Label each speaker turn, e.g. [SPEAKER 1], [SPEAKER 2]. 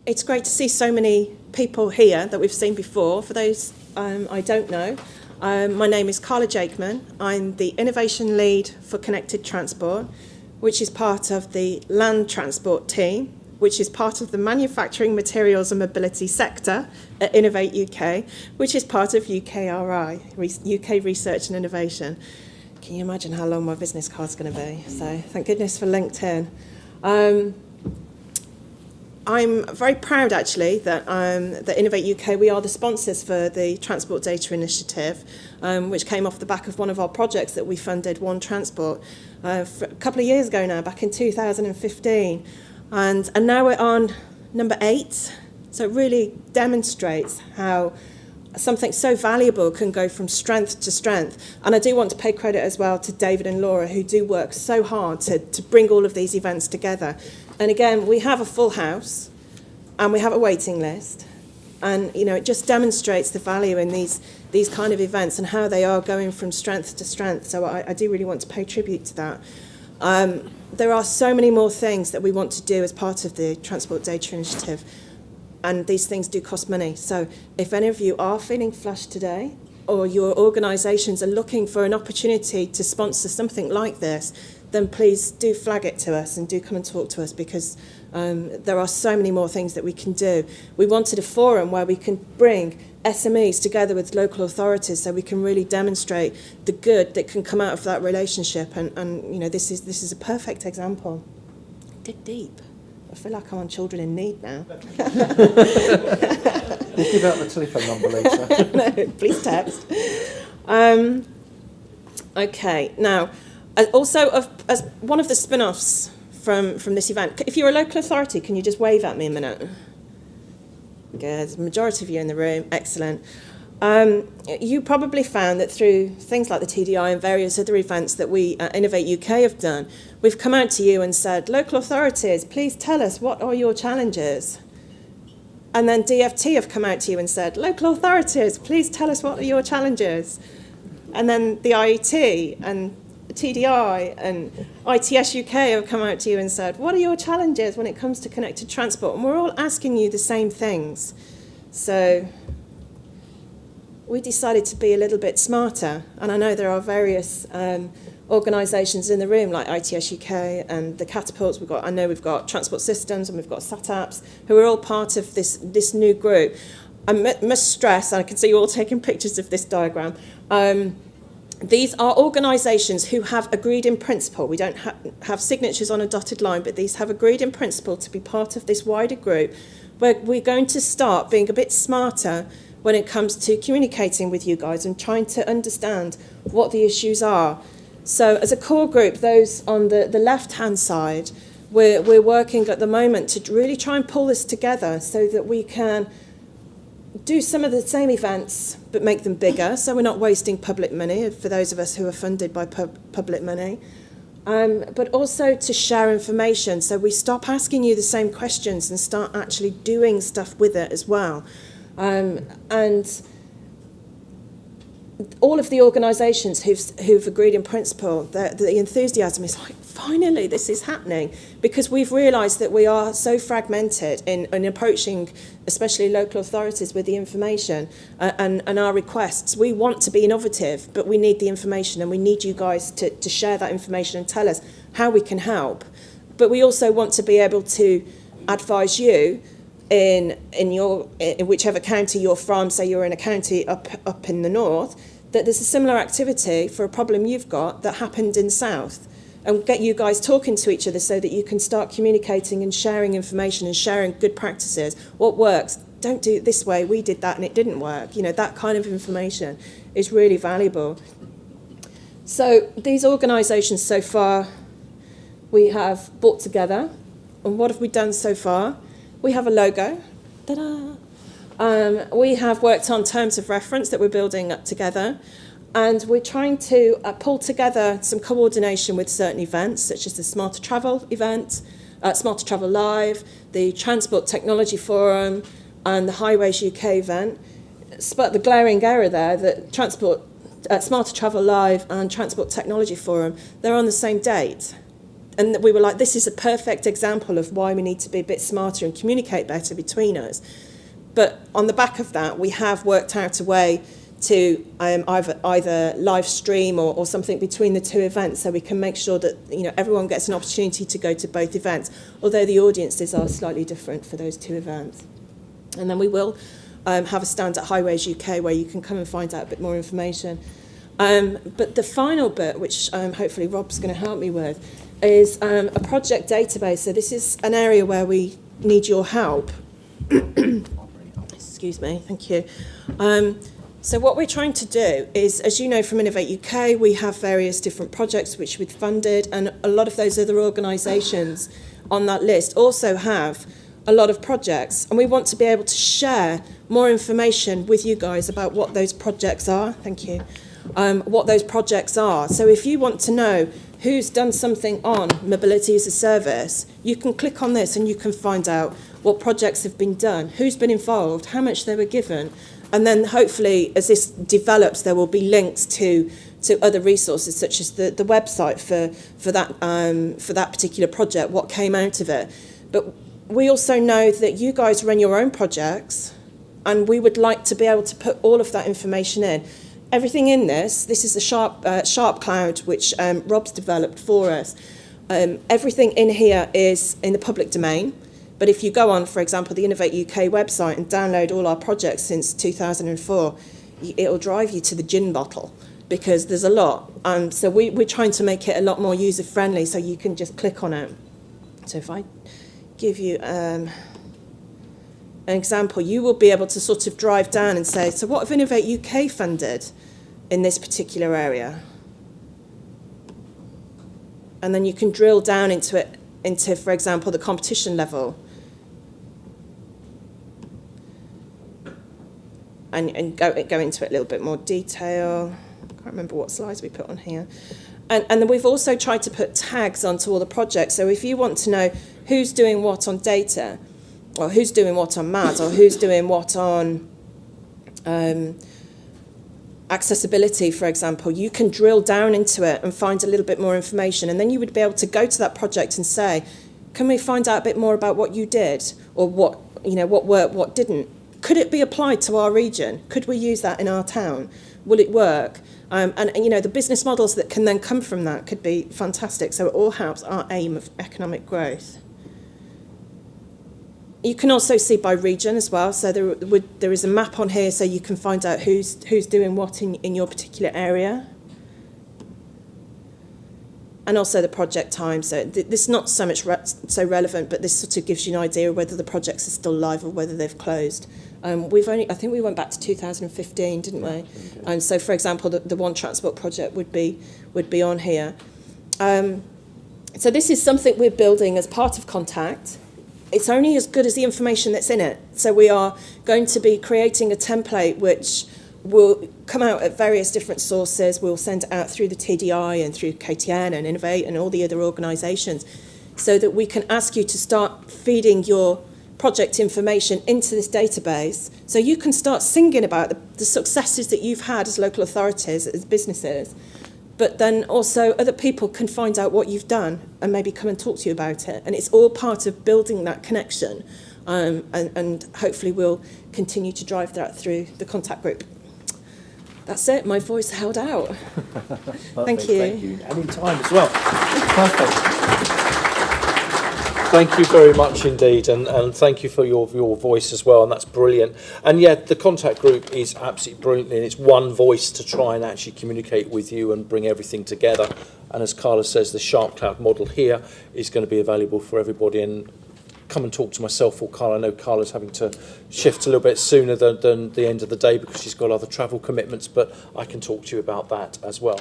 [SPEAKER 1] It's great to see so many people here that we've seen before. For those I don't know, my name is Carla Jakeman. I'm the Innovation Lead for Connected Transport, which is part of the Land Transport team, which is part of the Manufacturing, Materials and Mobility sector at Innovate UK, which is part of UKRI, UK Research and Innovation. Can you imagine how long my business card's going to be? So thank goodness for LinkedIn. I'm very proud, actually, that Innovate UK, we are the sponsors for the Transport Data Initiative, which came off the back of one of our projects that we funded, One Transport, for a couple of years ago now, back in 2015. And now we're on number 8. So it really demonstrates how something so valuable can go from strength to strength. And I do want to pay credit as well to David and Laura, who do work so hard to bring all of these events together. And again, we have a full house and we have a waiting list. And, you know, it just demonstrates the value in these kind of events and how they are going from strength to strength. So I do really want to pay tribute to that. There are so many more things that we want to do as part of the Transport Data Initiative. And these things do cost money. So if any of you are feeling flushed today, or your organisations are looking for an opportunity to sponsor something like this, then please do flag it to us and do come and talk to us, because there are so many more things that we can do. We wanted a forum where we can bring SMEs together with local authorities so we can really demonstrate the good that can come out of that relationship. And you know, this is a perfect example. Dig deep. I feel like I'm on Children in Need now.
[SPEAKER 2] We'll give out the telephone number later.
[SPEAKER 1] No, please text. Okay, now, also as one of the spin-offs from this event, if you're a local authority, can you just wave at me a minute? Good, the majority of you in the room, excellent. You probably found that through things like the TDI and various other events that we at Innovate UK have done, we've come out to you and said, local authorities, please tell us what are your challenges. And then DFT have come out to you and said, local authorities, please tell us what are your challenges. And then the IET and TDI and ITS UK have come out to you and said, what are your challenges when it comes to connected transport? And we're all asking you the same things. So we decided to be a little bit smarter. And I know there are various organisations in the room like ITS UK and the Catapults. We've got Transport Systems and we've got SATAPs who are all part of this new group. I must stress, and I can see you all taking pictures of this diagram, these are organisations who have agreed in principle. We don't have signatures on a dotted line, but these have agreed in principle to be part of this wider group where we're going to start being a bit smarter when it comes to communicating with you guys and trying to understand what the issues are. So as a core group, those on the left-hand side, we're working at the moment to really try and pull this together so that we can do some of the same events but make them bigger, so we're not wasting public money for those of us who are funded by public money, but also to share information so we stop asking you the same questions and start actually doing stuff with it as well. And all of the organisations who've agreed in principle, the enthusiasm is like, finally, this is happening, because we've realised that we are so fragmented in approaching, especially local authorities, with the information and our requests. We want to be innovative, but we need the information, and we need you guys to share that information and tell us how we can help. But we also want to be able to advise you in whichever county you're from. Say you're in a county up in the north, that there's a similar activity for a problem you've got that happened in the south, and get you guys talking to each other so that you can start communicating and sharing information and sharing good practices. What works? Don't do it this way. We did that and it didn't work. You know, that kind of information is really valuable. So these organisations so far we have brought together, and what have we done so far? We have a logo. Ta-da! We have worked on terms of reference that we're building up together, and we're trying to pull together some coordination with certain events, such as the Smarter Travel event, Smarter Travel Live, the Transport Technology Forum, and the Highways UK event. But the glaring error there, that Smarter Travel Live and Transport Technology Forum, they're on the same date. And we were like, this is a perfect example of why we need to be a bit smarter and communicate better between us. But on the back of that, we have worked out a way to either live stream or something between the two events, so we can make sure that everyone gets an opportunity to go to both events, although the audiences are slightly different for those two events. And then we will have a stand at Highways UK where you can come and find out a bit more information. But the final bit, which hopefully Rob's going to help me with, is a project database. So this is an area where we need your help. Excuse me, thank you. So what we're trying to do is, as you know from Innovate UK, we have various different projects which we've funded, and a lot of those other organisations on that list also have a lot of projects, and we want to be able to share more information with you guys about what those projects are. Thank you. What those projects are. So if you want to know who's done something on mobility as a service, you can click on this and you can find out what projects have been done, who's been involved, how much they were given. And then hopefully, as this develops, there will be links to other resources, such as the website for that particular project, what came out of it. But we also know that you guys run your own projects, and we would like to be able to put all of that information in. Everything in this is a sharp cloud, which Rob's developed for us. Everything in here is in the public domain. But if you go on, for example, the Innovate UK website and download all our projects since 2004, it'll drive you to the gin bottle because there's a lot. So we're trying to make it a lot more user-friendly so you can just click on it. So if I give you an example, you will be able to sort of drive down and say, so what have Innovate UK funded in this particular area? And then you can drill down into, for example, the competition level. And go into it a little bit more detail. I can't remember what slides we put on here. And then we've also tried to put tags onto all the projects. So if you want to know who's doing what on data, or who's doing what on MAD, or who's doing what on accessibility, for example, you can drill down into it and find a little bit more information. And then you would be able to go to that project and say, can we find out a bit more about what you did, or what worked, what didn't? Could it be applied to our region? Could we use that in our town? Will it work? And the business models that can then come from that could be fantastic. So it all helps our aim of economic growth. You can also see by region as well. So there is a map on here, so you can find out who's doing what in your particular area. And also the project time. So this is not so much so relevant, but this sort of gives you an idea of whether the projects are still live or whether they've closed. I think we went back to 2015, didn't we? And so, for example, the One Transport project would be on here. So this is something we're building as part of Contact. It's only as good as the information that's in it. So we are going to be creating a template which will come out at various different sources. We'll send it out through the TDI and through KTN and Innovate and all the other organisations, so that we can ask you to start feeding your project information into this database, so you can start singing about the successes that you've had as local authorities, as businesses, but then also other people can find out what you've done and maybe come and talk to you about it. And it's all part of building that connection, and hopefully we'll continue to drive that through the contact group. That's it, my voice held out. Thank you.
[SPEAKER 2] Thank you. And in time as well. Perfect.
[SPEAKER 3] Thank you very much indeed, and thank you for your voice as well, and that's brilliant. And yeah, the contact group is absolutely brilliant, and it's one voice to try and actually communicate with you and bring everything together. And as Carla says, the Sharp Cloud model here is going to be available for everybody, and come and talk to myself or Carla. I know Carla's having to shift a little bit sooner than the end of the day because she's got other travel commitments, but I can talk to you about that as well.